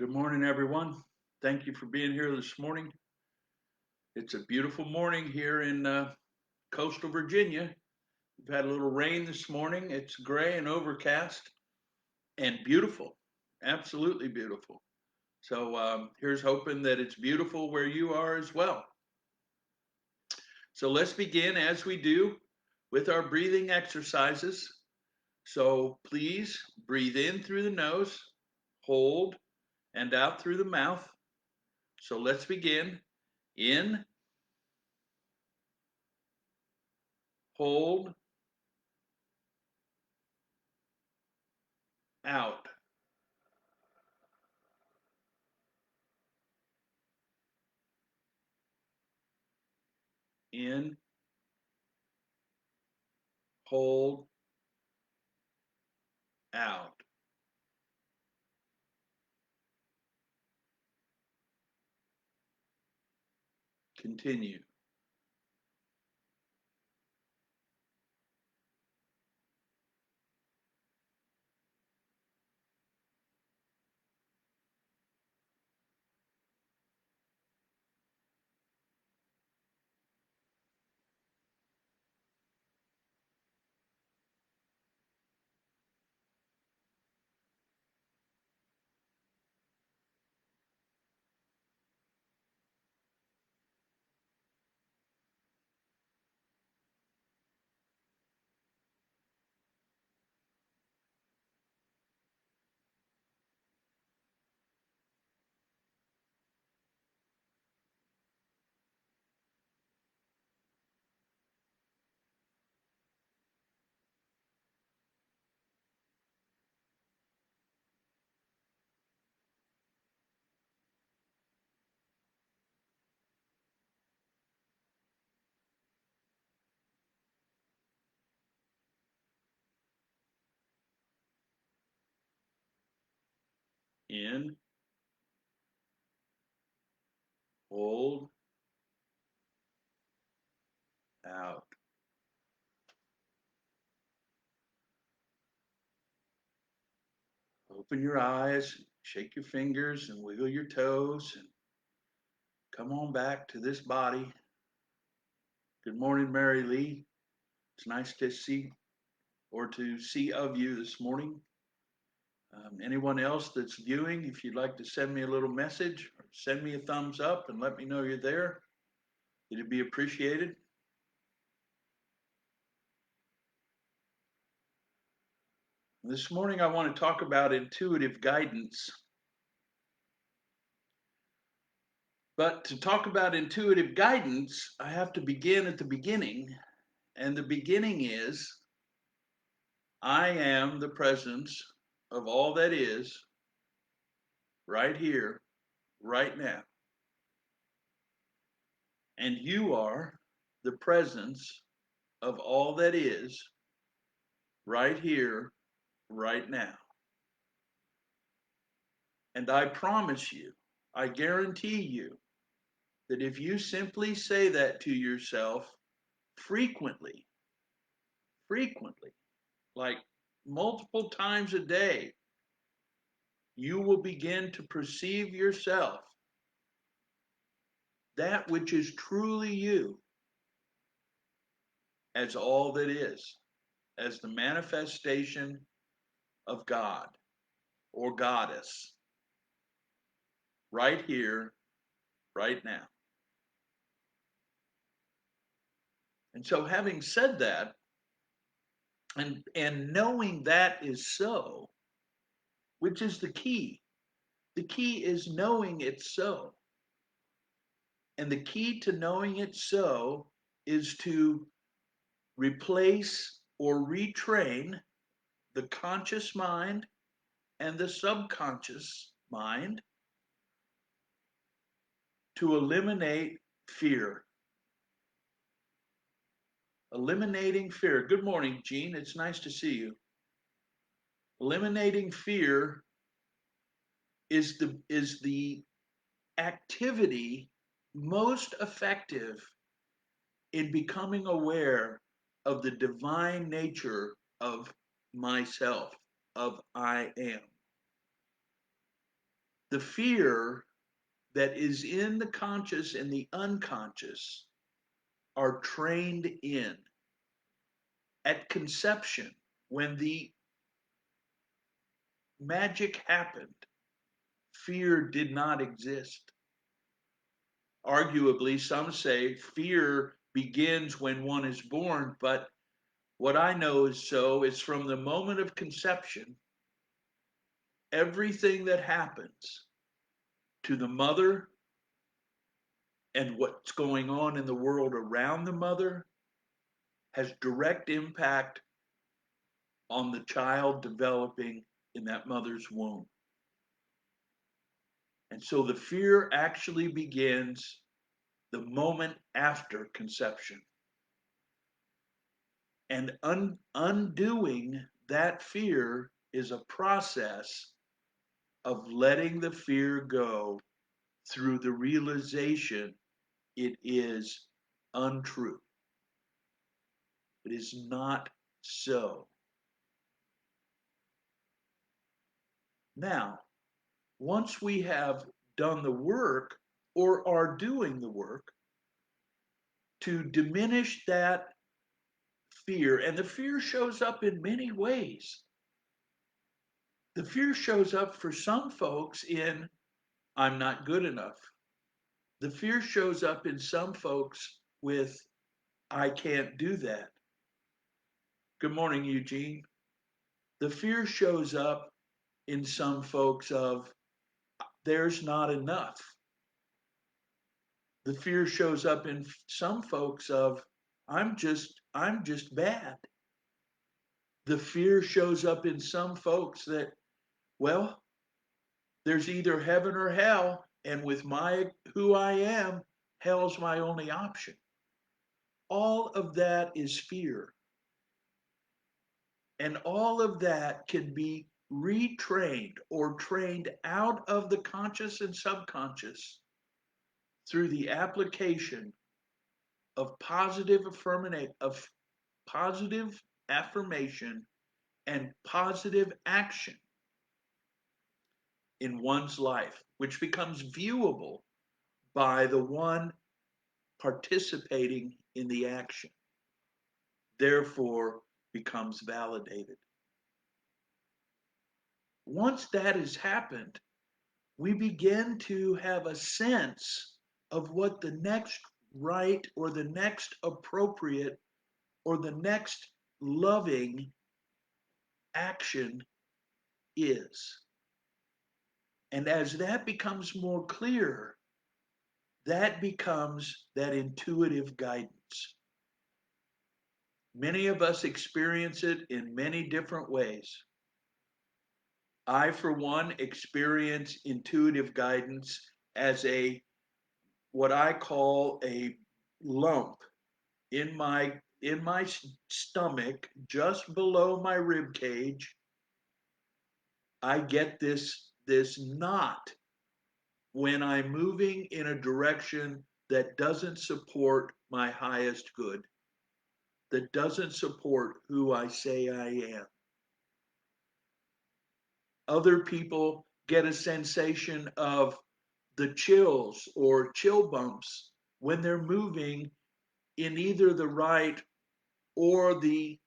Good morning, everyone. Thank you for being here this morning. It's a beautiful morning here in coastal Virginia. We've had a little rain this morning. It's gray and overcast and beautiful, absolutely beautiful. So here's hoping that it's beautiful where you are as well. So let's begin as we do with our breathing exercises. So please breathe in through the nose, hold, and out through the mouth. So let's begin. In, hold, out. In, hold, out. Continue. In, hold, out. Open your eyes, shake your fingers, and wiggle your toes, and come on back to this body. Good morning, Mary Lee. It's nice to see or to see of you this morning. Anyone else that's viewing, if you'd like to send me a little message or send me a thumbs up and let me know you're there, it'd be appreciated. This morning, I want to talk about intuitive guidance. But to talk about intuitive guidance, I have to begin at the beginning. And the beginning is I am the presence of all that is right here, right now. And you are the presence of all that is right here, right now. And I promise you, I guarantee you, that if you simply say that to yourself frequently, frequently, like multiple times a day, you will begin to perceive yourself, that which is truly you, as all that is, as the manifestation of God or Goddess, right here, right now. And so, having said that, and knowing that is so, which is the key is knowing it's so. And the key to knowing it's so is to replace or retrain the conscious mind and the subconscious mind to eliminate fear. Eliminating fear. Good morning, Jean. It's nice to see you. Eliminating fear is the activity most effective in becoming aware of the divine nature of myself, of I am. The fear that is in the conscious and the unconscious are trained in at conception. When the magic happened, fear did not exist. Arguably, some say fear begins when one is born, but what I know is so is from the moment of conception, everything that happens to the mother and what's going on in the world around the mother has direct impact on the child developing in that mother's womb. And so the fear actually begins the moment after conception. And undoing that fear is a process of letting the fear go through the realization it is untrue. It is not so. Now, once we have done the work or are doing the work to diminish that fear, and the fear shows up in many ways. The fear shows up for some folks in, I'm not good enough. The fear shows up in some folks with, I can't do that. Good morning, Eugene. The fear shows up in some folks of, there's not enough. The fear shows up in some folks of, I'm just bad. The fear shows up in some folks that, well, there's either heaven or hell, and with my who I am, hell's my only option. All of that is fear. And all of that can be retrained or trained out of the conscious and subconscious through the application of positive affirmation and positive action in one's life, which becomes viewable by the one participating in the action, therefore becomes validated. Once that has happened, we begin to have a sense of what the next right or the next appropriate or the next loving action is. And as that becomes more clear, that becomes that intuitive guidance. Many of us experience it in many different ways. I, for one, experience intuitive guidance as what I call a lump in my stomach, just below my rib cage. I get this knot when I'm moving in a direction that doesn't support my highest good, that doesn't support who I say I am. Other people get a sensation of the chills or chill bumps when they're moving in either the right or the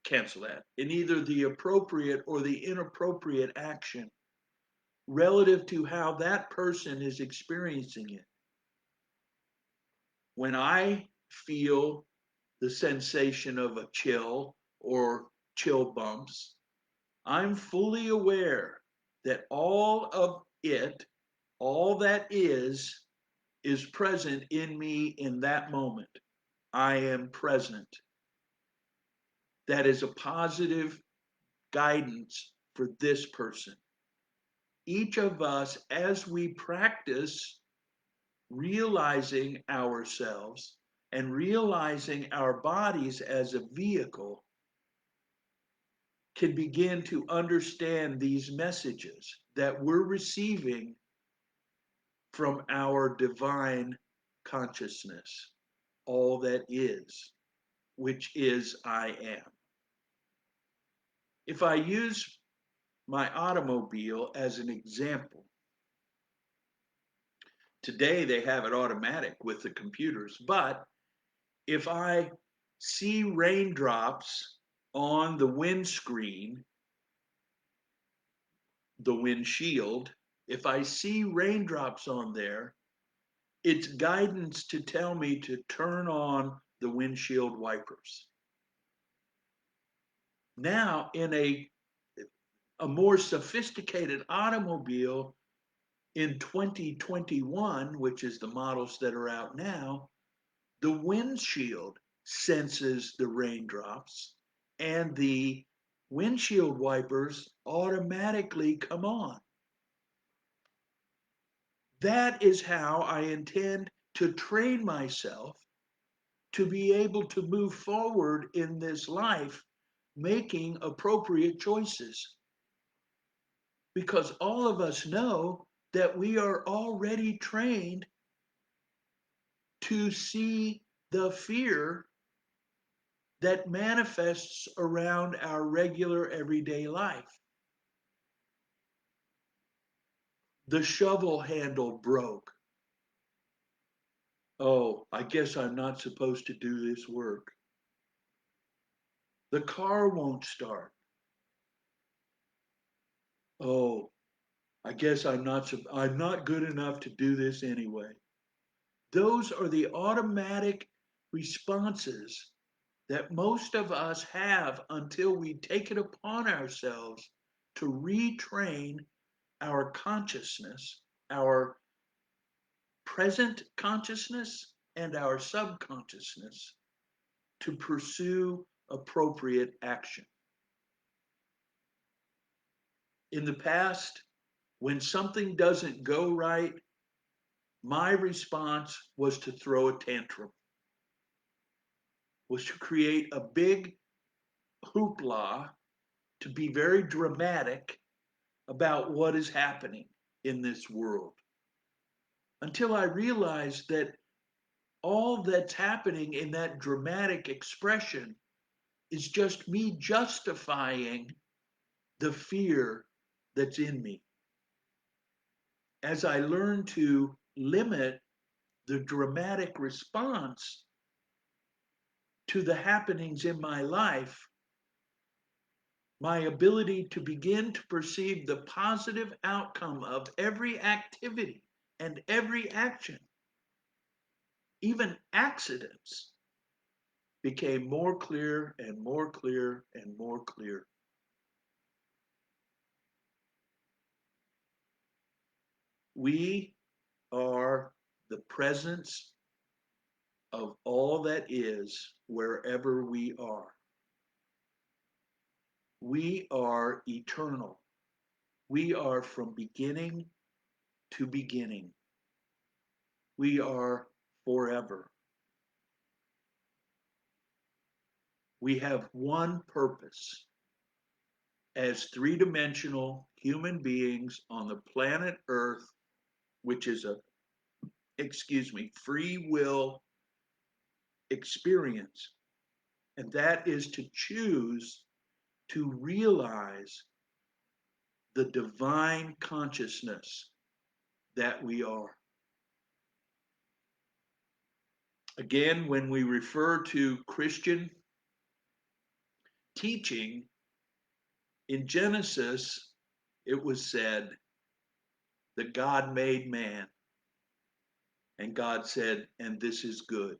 cancel that in either the appropriate or the inappropriate action relative to how that person is experiencing it. When I feel the sensation of a chill or chill bumps, I'm fully aware that all that is present in me in that moment. I am present. That is a positive guidance for this person. Each of us, as we practice realizing ourselves and realizing our bodies as a vehicle, can begin to understand these messages that we're receiving from our divine consciousness, all that is, which is I am. If I use my automobile as an example, Today they have it automatic with the computers, but if I see raindrops on the windscreen, the windshield, if I see raindrops on there, it's guidance to tell me to turn on the windshield wipers. Now, in a more sophisticated automobile in 2021, which is the models that are out now, the windshield senses the raindrops and the windshield wipers automatically come on. That is how I intend to train myself to be able to move forward in this life, making appropriate choices. Because all of us know that we are already trained to see the fear that manifests around our regular everyday life. The shovel handle broke. Oh, I guess I'm not supposed to do this work. The car won't start. Oh, I guess I'm not good enough to do this anyway. Those are the automatic responses that most of us have until we take it upon ourselves to retrain our consciousness, our present consciousness and our subconsciousness to pursue appropriate action. In the past, when something doesn't go right, my response was to throw a tantrum, was to create a big hoopla, to be very dramatic about what is happening in this world. Until I realized that all that's happening in that dramatic expression is just me justifying the fear that's in me. As I learn to limit the dramatic response to the happenings in my life, my ability to begin to perceive the positive outcome of every activity and every action, even accidents, became more clear and more clear and more clear. We are the presence of all that is wherever we are. We are eternal. We are from beginning to beginning. We are forever. We have one purpose as three-dimensional human beings on the planet Earth, which is a, free will experience. And that is to choose to realize the divine consciousness that we are. Again, when we refer to Christian teaching, in Genesis, it was said that God made man, and God said, and this is good.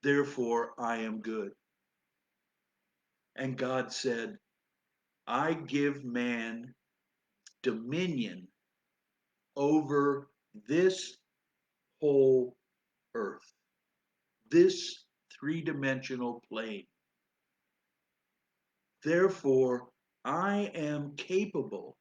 Therefore, I am good. And God said, I give man dominion over this whole earth, this three-dimensional plane. Therefore, I am capable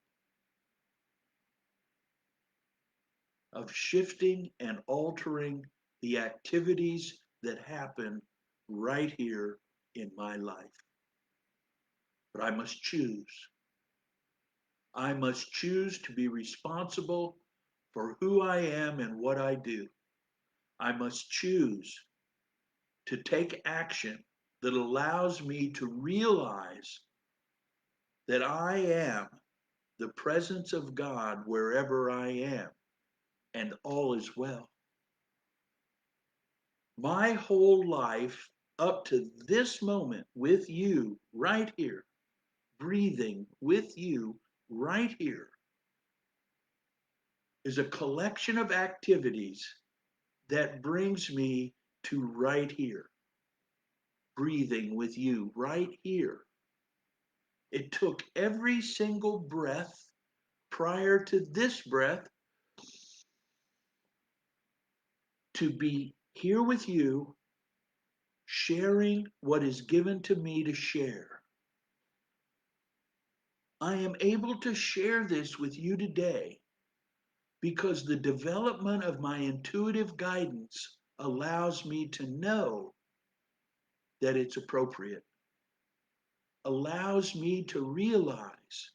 of shifting and altering the activities that happen right here in my life. But I must choose. I must choose to be responsible for who I am and what I do. I must choose to take action that allows me to realize that I am the presence of God wherever I am. and all is well. My whole life up to this moment with you right here, breathing with you right here, is a collection of activities that brings me to right here, breathing with you right here. It took every single breath prior to this breath to be here with you, sharing what is given to me to share. I am able to share this with you today because the development of my intuitive guidance allows me to know that it's appropriate, allows me to realize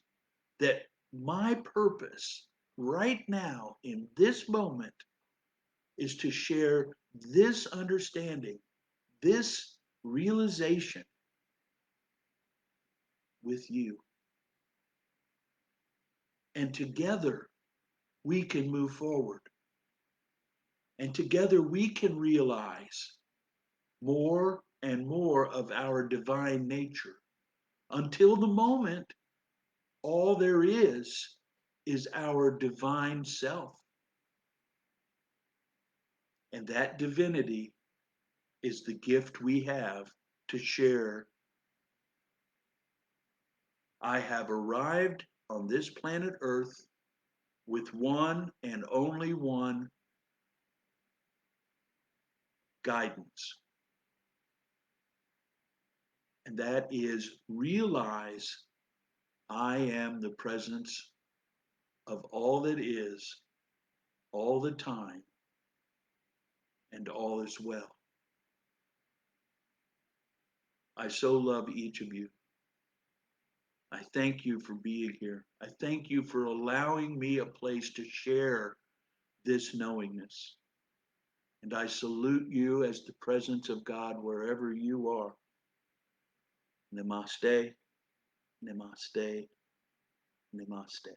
that my purpose right now in this moment is to share this understanding, this realization with you. And together we can move forward. And together we can realize more and more of our divine nature. Until the moment, all there is our divine self. And that divinity is the gift we have to share. I have arrived on this planet Earth with one and only one guidance, and that is realize I am the presence of all that is, all the time, and all is well. I so love each of you. I thank you for being here. I thank you for allowing me a place to share this knowingness. And I salute you as the presence of God wherever you are. Namaste, namaste, namaste.